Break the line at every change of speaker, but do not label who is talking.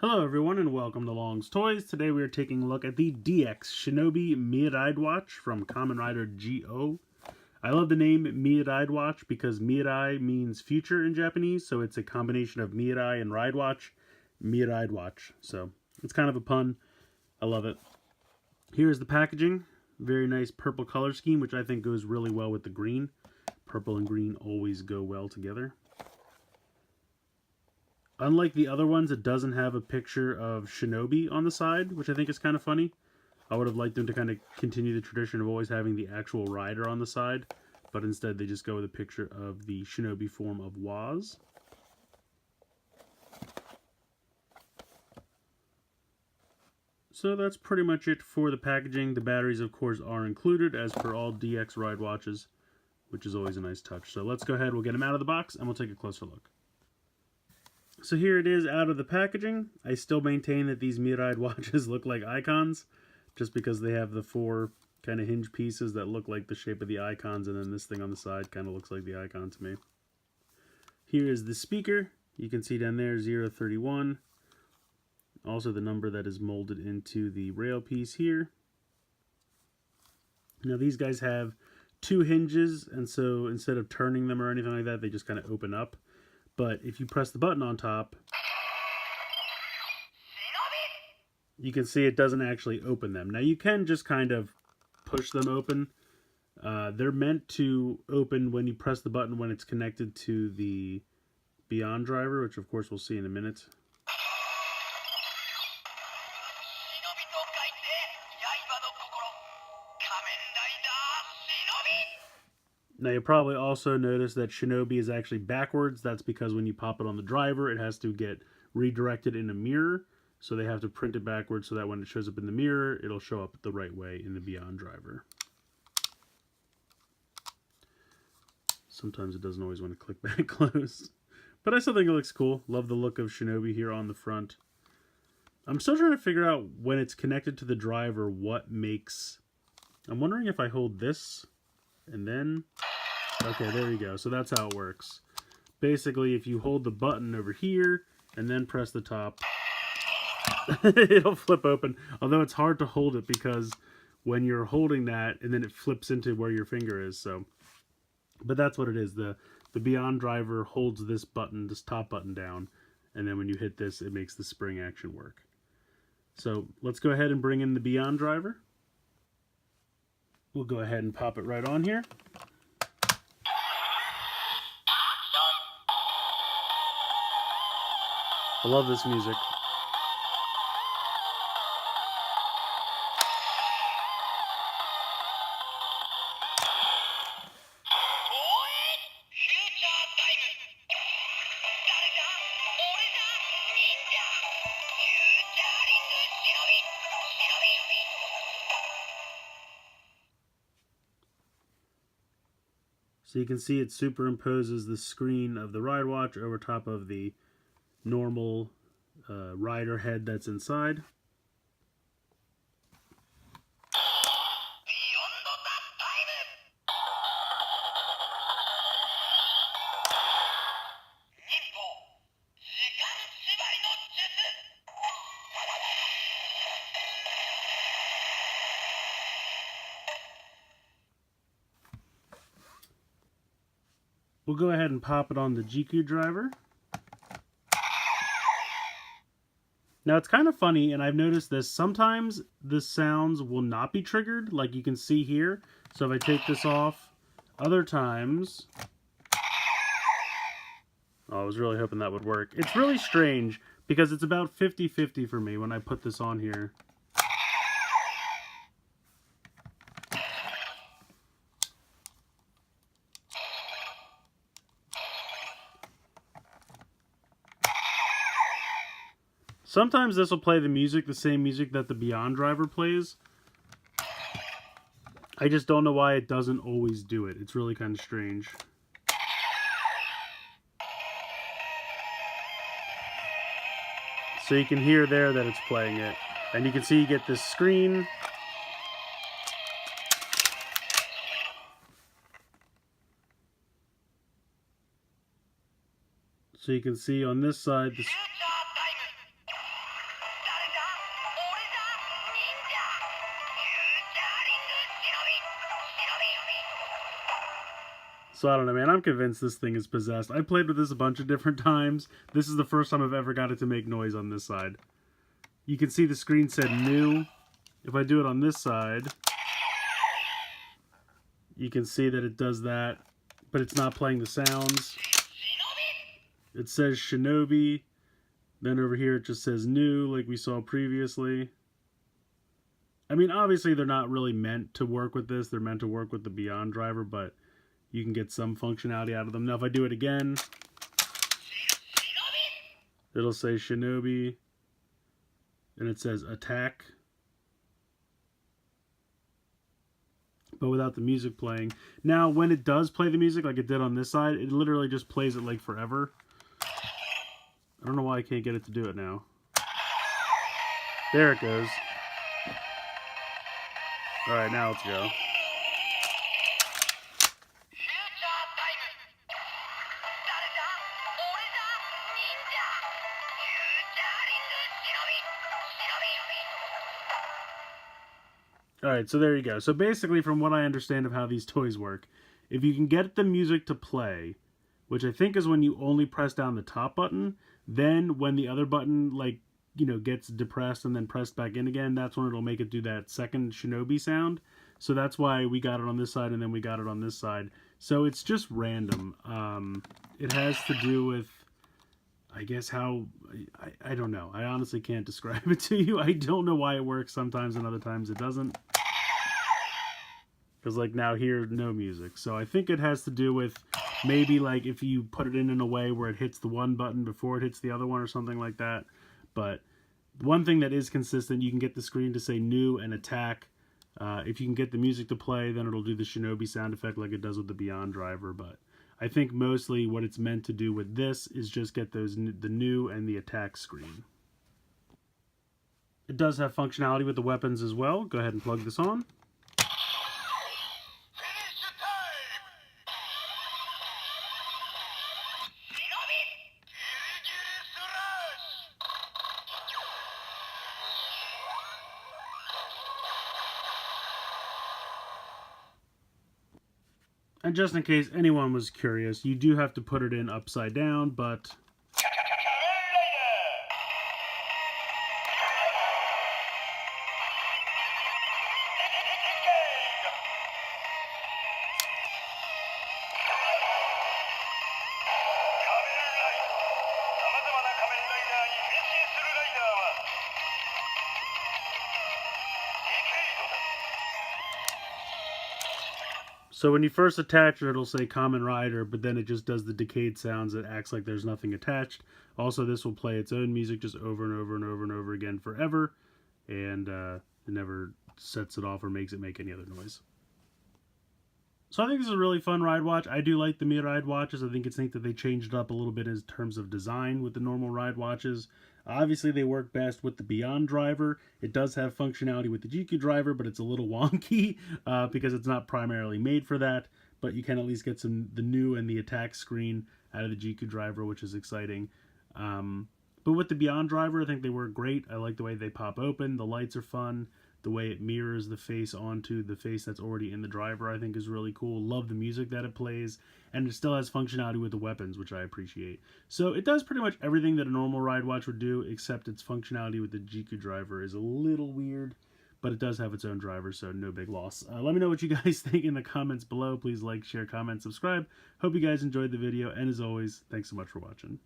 Hello everyone and welcome to Long's Toys. Today we are taking a look at the DX Shinobi Miridewatch from Kamen Rider Go. I love the name Miridewatch because Mirai means future in Japanese, so it's a combination of Mirai and Ridewatch, Miridewatch. So it's kind of a pun. I love it. Here's the packaging. Very nice purple color scheme, which I think goes really well with the green. Purple and green always go well together. Unlike the other ones, it doesn't have a picture of Shinobi on the side, which I think is kind of funny. I would have liked them to kind of continue the tradition of always having the actual rider on the side, but instead they just go with a picture of the Shinobi form of Waz. So that's pretty much it for the packaging. The batteries, of course, are included, as per all DX ride watches, which is always a nice touch. So let's go ahead, we'll get them out of the box, and we'll take a closer look. So here it is out of the packaging. I still maintain that these Mirai watches look like icons, just because they have the four kind of hinge pieces that look like the shape of the icons, and then this thing on the side kind of looks like the icon to me. Here is the speaker. You can see down there 031. Also the number that is molded into the rail piece here. Now these guys have two hinges, and so instead of turning them or anything like that, they just kind of open up. But if you press the button on top, you can see it doesn't actually open them. Now you can just kind of push them open. They're meant to open when you press the button when it's connected to the Beyond driver, which of course we'll see in a minute. Now you'll probably also notice that Shinobi is actually backwards. That's because when you pop it on the driver, it has to get redirected in a mirror. So they have to print it backwards so that when it shows up in the mirror, it'll show up the right way in the Beyond driver. Sometimes it doesn't always want to click back closed. But I still think it looks cool. Love the look of Shinobi here on the front. I'm still trying to figure out when it's connected to the driver what makes... I'm wondering if I hold this and then... Okay, there you go. So that's how it works. Basically, if you hold the button over here and then press the top, it'll flip open. Although it's hard to hold it because when you're holding that and then it flips into where your finger is. So, but that's what it is. The Beyond driver holds this button, this top button down, and then when you hit this, it makes the spring action work. So let's go ahead and bring in the Beyond driver. We'll go ahead and pop it right on here. I love this music. So you can see it superimposes the screen of the ride watch over top of the normal rider head that's inside. We'll go ahead and pop it on the GQ driver. Now it's kind of funny, and I've noticed this, sometimes the sounds will not be triggered, like you can see here. So if I take this off, other times... Oh, I was really hoping that would work. It's really strange, because it's about 50-50 for me when I put this on here. Sometimes this will play the music, the same music that the Beyond driver plays. I just don't know why it doesn't always do it. It's really kind of strange. So you can hear there that it's playing it. And you can see you get this screen. So you can see on this side, So I don't know, man. I'm convinced this thing is possessed. I played with this a bunch of different times. This is the first time I've ever got it to make noise on this side. You can see the screen said new. If I do it on this side, you can see that it does that, but it's not playing the sounds. It says Shinobi. Then over here it just says new, like we saw previously. I mean, obviously they're not really meant to work with this. They're meant to work with the Beyond driver, but you can get some functionality out of them. Now, if I do it again, it'll say Shinobi, and it says attack, but without the music playing. Now, when it does play the music, like it did on this side, it literally just plays it like forever. I don't know why I can't get it to do it now. There it goes. Alright, now let's go. Alright, so there you go. So basically, from what I understand of how these toys work, if you can get the music to play, which I think is when you only press down the top button, then when the other button, like, you know, gets depressed and then pressed back in again, that's when it'll make it do that second Shinobi sound. So that's why we got it on this side and then we got it on this side. So it's just random. It has to do with, I guess, how, I don't know. I honestly can't describe it to you. I don't know why it works sometimes and other times it doesn't. Because like now here, no music. So I think it has to do with maybe like if you put it in a way where it hits the one button before it hits the other one or something like that. But one thing that is consistent, you can get the screen to say new and attack. If you can get the music to play, then it'll do the Shinobi sound effect like it does with the Beyond driver. But I think mostly what it's meant to do with this is just get those the new and the attack screen. It does have functionality with the weapons as well. Go ahead and plug this on. And just in case anyone was curious, you do have to put it in upside down, but so when you first attach it, it'll say Kamen Rider, but then it just does the decayed sounds. It acts like there's nothing attached. Also, this will play its own music just over and over and over and over again forever, and it never sets it off or makes it make any other noise. So I think this is a really fun ride watch. I do like the Miridewatches. I think it's neat that they changed it up a little bit in terms of design with the normal ride watches. Obviously, they work best with the Beyond driver. It does have functionality with the GQ driver, but it's a little wonky because it's not primarily made for that. But you can at least get the new and the attack screen out of the GQ driver, which is exciting. But with the Beyond driver, I think they work great. I like the way they pop open. The lights are fun. The way it mirrors the face onto the face that's already in the driver, I think, is really cool. Love the music that it plays. And it still has functionality with the weapons, which I appreciate. So it does pretty much everything that a normal ride watch would do, except its functionality with the GQ driver is a little weird. But it does have its own driver, so no big loss. Let me know what you guys think in the comments below. Please like, share, comment, subscribe. Hope you guys enjoyed the video. And as always, thanks so much for watching.